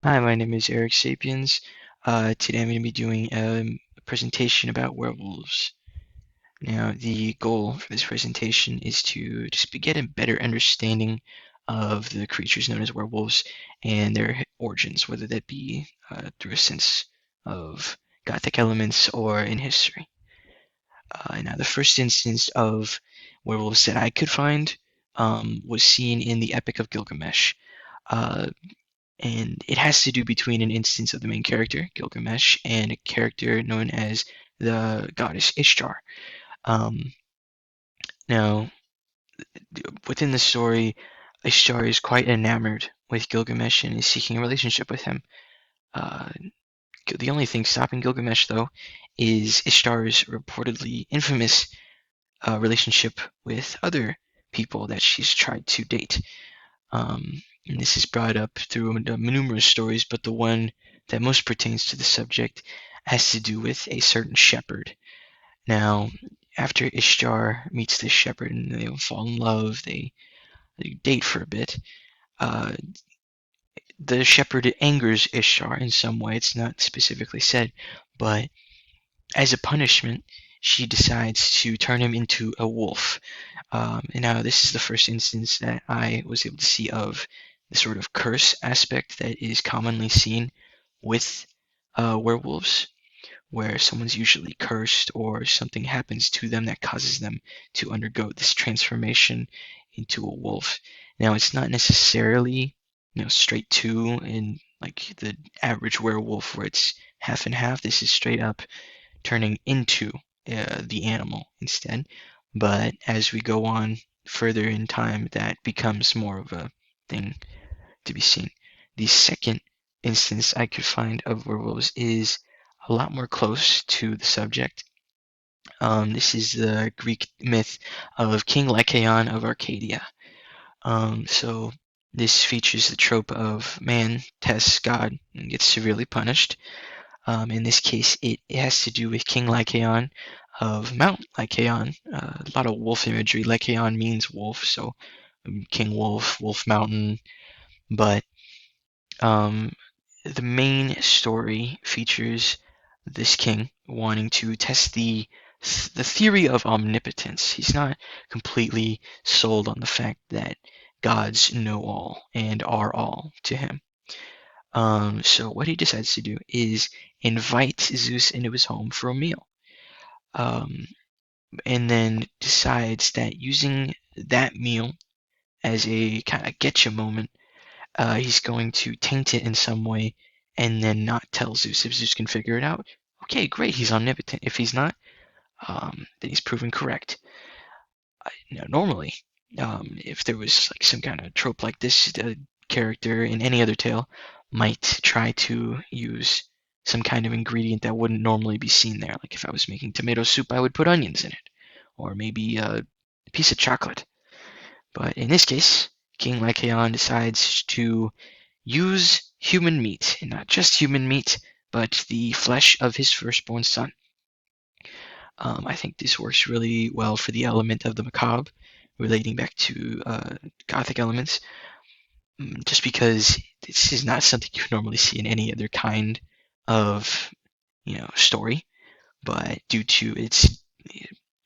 Hi, my name is Eric Sapiens. Today I'm going to be doing a presentation about werewolves. Now, the goal for this presentation is to just get a better understanding of the creatures known as werewolves and their origins, whether that be through a sense of gothic elements or in history. Now, the first instance of werewolves that I could find was seen in the Epic of Gilgamesh. Uh, and it has to do between an instance of the main character, Gilgamesh, and a character known as the goddess Ishtar. Um, now, within the story, Ishtar is quite enamored with Gilgamesh and is seeking a relationship with him. Uh, the only thing stopping Gilgamesh, though, is Ishtar's reportedly infamous relationship with other people that she's tried to date. And this is brought up through numerous stories, but the one that most pertains to the subject has to do with a certain shepherd. Now, after Ishtar meets this shepherd and they fall in love, they date for a bit. Uh, the shepherd angers Ishtar in some way. It's not specifically said, but as a punishment, she decides to turn him into a wolf. And now this is the first instance that I was able to see of the sort of curse aspect that is commonly seen with werewolves, where someone's usually cursed or something happens to them that causes them to undergo this transformation into a wolf. Now, it's not necessarily, straight to in like the average werewolf where it's half and half. This is straight up turning into the animal instead. But as we go on further in time, that becomes more of a thing to be seen. The second instance I could find of werewolves is a lot more close to the subject. This is the Greek myth of King Lycaon of Arcadia. So this features the trope of man tests God and gets severely punished. In this case, it has to do with King Lycaon of Mount Lycaon. A lot of wolf imagery. Lycaon means wolf, so King Wolf, Wolf Mountain. But um, the main story features this king wanting to test the theory of omnipotence. He's not completely sold on the fact that gods know all and are all to him. So what he decides to do is invite Zeus into his home for a meal, um, and then decides that using that meal as a kind of getcha moment, he's going to taint it in some way and then not tell Zeus. If Zeus can figure it out, okay, great, he's omnipotent. If he's not, then he's proven correct. Normally, if there was like some kind of trope like this, the character in any other tale might try to use some kind of ingredient that wouldn't normally be seen there. Like if I was making tomato soup, I would put onions in it, or maybe a piece of chocolate. But in this case, King Lycaon decides to use human meat, and not just human meat, but the flesh of his firstborn son. I think this works really well for the element of the macabre, relating back to Gothic elements, just because this is not something you normally see in any other kind of story, but due to its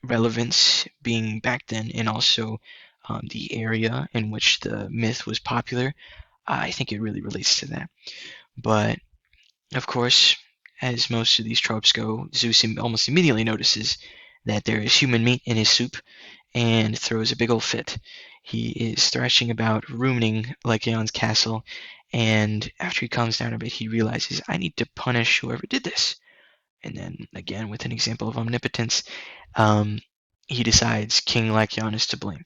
relevance being back then and also the area in which the myth was popular, I think it really relates to that. But of course, as most of these tropes go, Zeus almost immediately notices that there is human meat in his soup and throws a big old fit. He is thrashing about, ruining Lycaon's castle, and after he calms down a bit, he realizes, I need to punish whoever did this. And then, again, with an example of omnipotence, um, he decides King Lycaon is to blame.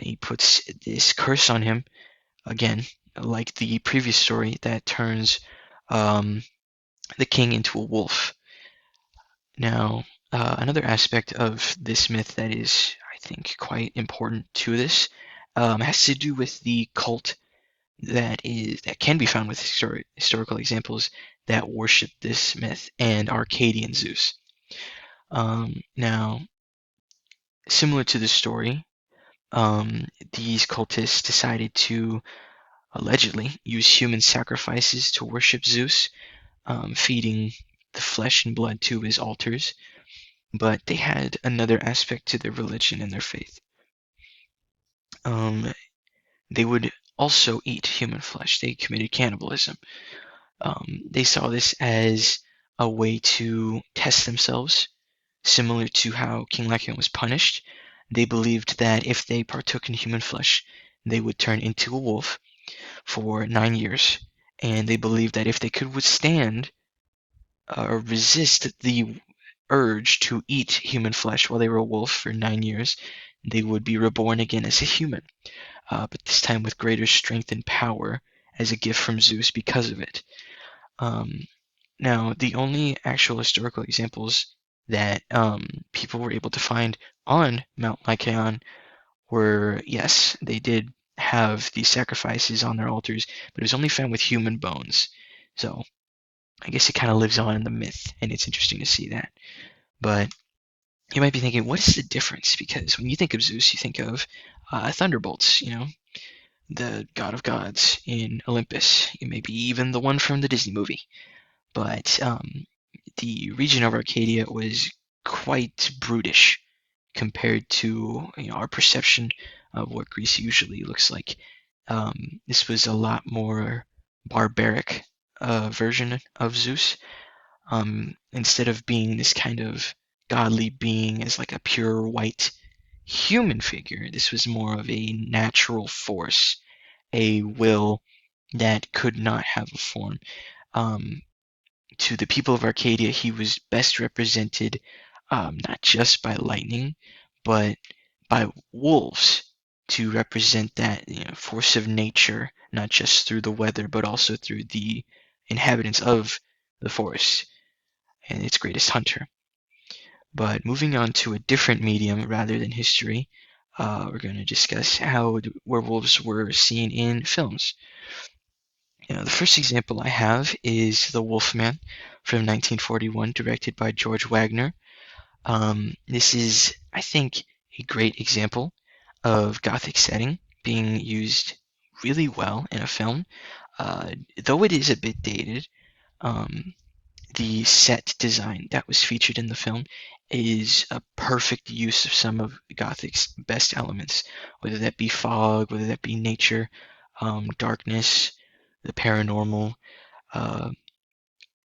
He puts this curse on him, again, like the previous story, that turns um, the king into a wolf. Now, another aspect of this myth that is, I think, quite important to this has to do with the cult that can be found with historical examples that worship this myth and Arcadian Zeus. Now, similar to the story, these cultists decided to allegedly used human sacrifices to worship Zeus, feeding the flesh and blood to his altars. But they had another aspect to their religion and their faith. Um, they would also eat human flesh. They committed cannibalism. They saw this as a way to test themselves, similar to how King Lycaon was punished. They believed that if they partook in human flesh, they would turn into a wolf for 9 years. And they believed that if they could withstand or resist the urge to eat human flesh while they were a wolf for 9 years, they would be reborn again as a human, but this time with greater strength and power as a gift from Zeus because of it. Um, Now, the only actual historical examples that people were able to find on Mount Lycaon were, yes, they did have these sacrifices on their altars, but it was only found with human bones. So I guess it kind of lives on in the myth, and it's interesting to see that. But you might be thinking, what is the difference? Because when you think of Zeus, you think of thunderbolts, the god of gods in Olympus, maybe even the one from the Disney movie. But the region of Arcadia was quite brutish compared to our perception of what Greece usually looks like. This was a lot more barbaric version of Zeus. Instead of being this kind of godly being as like a pure white human figure, this was more of a natural force, a will that could not have a form. Um, to the people of Arcadia, he was best represented not just by lightning, but by wolves to represent that force of nature, not just through the weather, but also through the inhabitants of the forest and its greatest hunter. But moving on to a different medium rather than history, we're going to discuss how the werewolves were seen in films. The first example I have is The Wolfman from 1941, directed by George Wagner. This is, I think, a great example of Gothic setting being used really well in a film. Though it is a bit dated, um, the set design that was featured in the film is a perfect use of some of Gothic's best elements, whether that be fog, whether that be nature, darkness, the paranormal. Uh,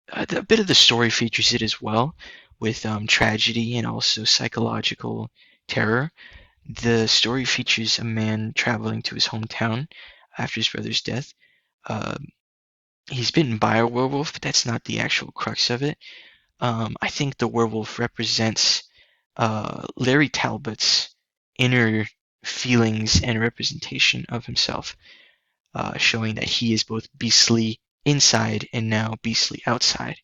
a bit of the story features it as well, with tragedy and also psychological terror. The story features a man traveling to his hometown after his brother's death. Uh, he's bitten by a werewolf, but that's not the actual crux of it. I think the werewolf represents Larry Talbot's inner feelings and representation of himself, showing that he is both beastly inside and now beastly outside.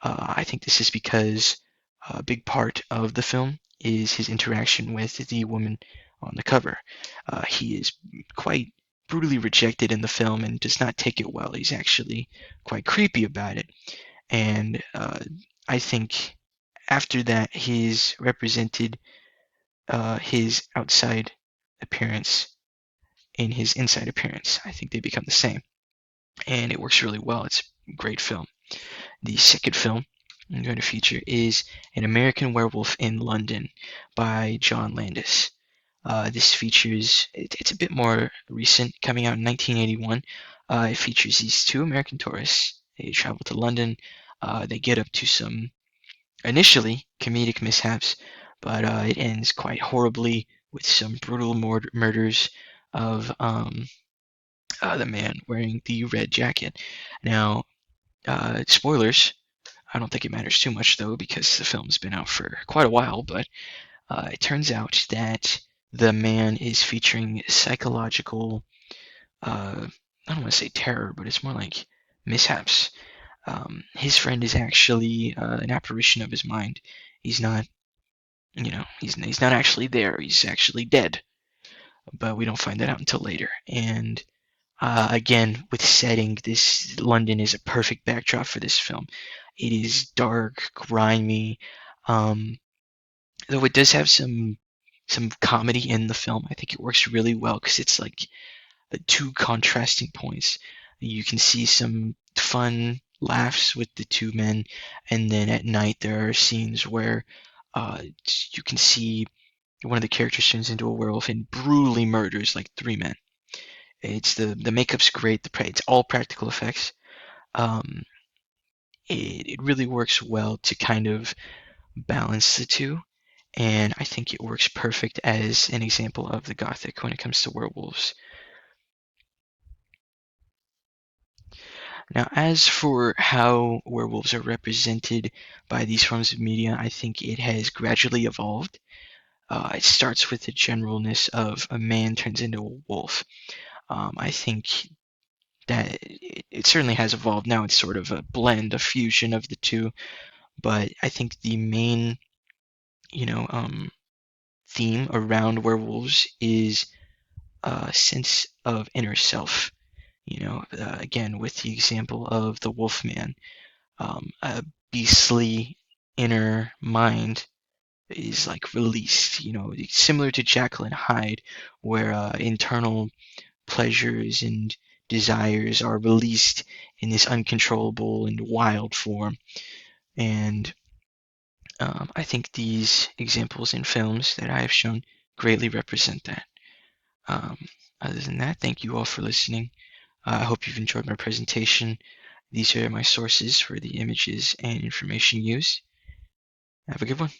I think this is because a big part of the film is his interaction with the woman on the cover. He is quite brutally rejected in the film and does not take it well. He's actually quite creepy about it. And I think after that, he's represented his outside appearance in his inside appearance. I think they become the same. And it works really well. It's a great film. The second film I'm going to feature is An American Werewolf in London by John Landis. This features, it's a bit more recent, coming out in 1981. It features these two American tourists. They travel to London. They get up to some initially comedic mishaps, but it ends quite horribly with some brutal murders of the man wearing the red jacket. Now, spoilers. I don't think it matters too much though, because the film's been out for quite a while. But it turns out that the man is featuring psychological, I don't want to say terror, but it's more like mishaps. His friend is actually an apparition of his mind. He's not, he's not actually there. He's actually dead. But we don't find that out until later. And again, with setting, this London is a perfect backdrop for this film. It is dark, grimy, um, though it does have some comedy in the film. I think it works really well because it's like two contrasting points. You can see some fun laughs with the two men, and then at night there are scenes where uh, you can see one of the characters turns into a werewolf and brutally murders like three men. It's the makeup's great. It's all practical effects. Um, it really works well to kind of balance the two, and I think it works perfect as an example of the gothic when it comes to werewolves. Now, as for how werewolves are represented by these forms of media, I think it has gradually evolved. It starts with the generalness of a man turns into a wolf. I think that it certainly has evolved. Now it's sort of a blend, a fusion of the two. But I think the main, you know, theme around werewolves is a sense of inner self. Again, with the example of the Wolfman, a beastly inner mind is like released. Similar to Jekyll and Hyde, where internal pleasures and desires are released in this uncontrollable and wild form. And I think these examples in films that I have shown greatly represent that. Um, Other than that, thank you all for listening. I hope you've enjoyed my presentation. These are my sources for the images and information used. Have a good one.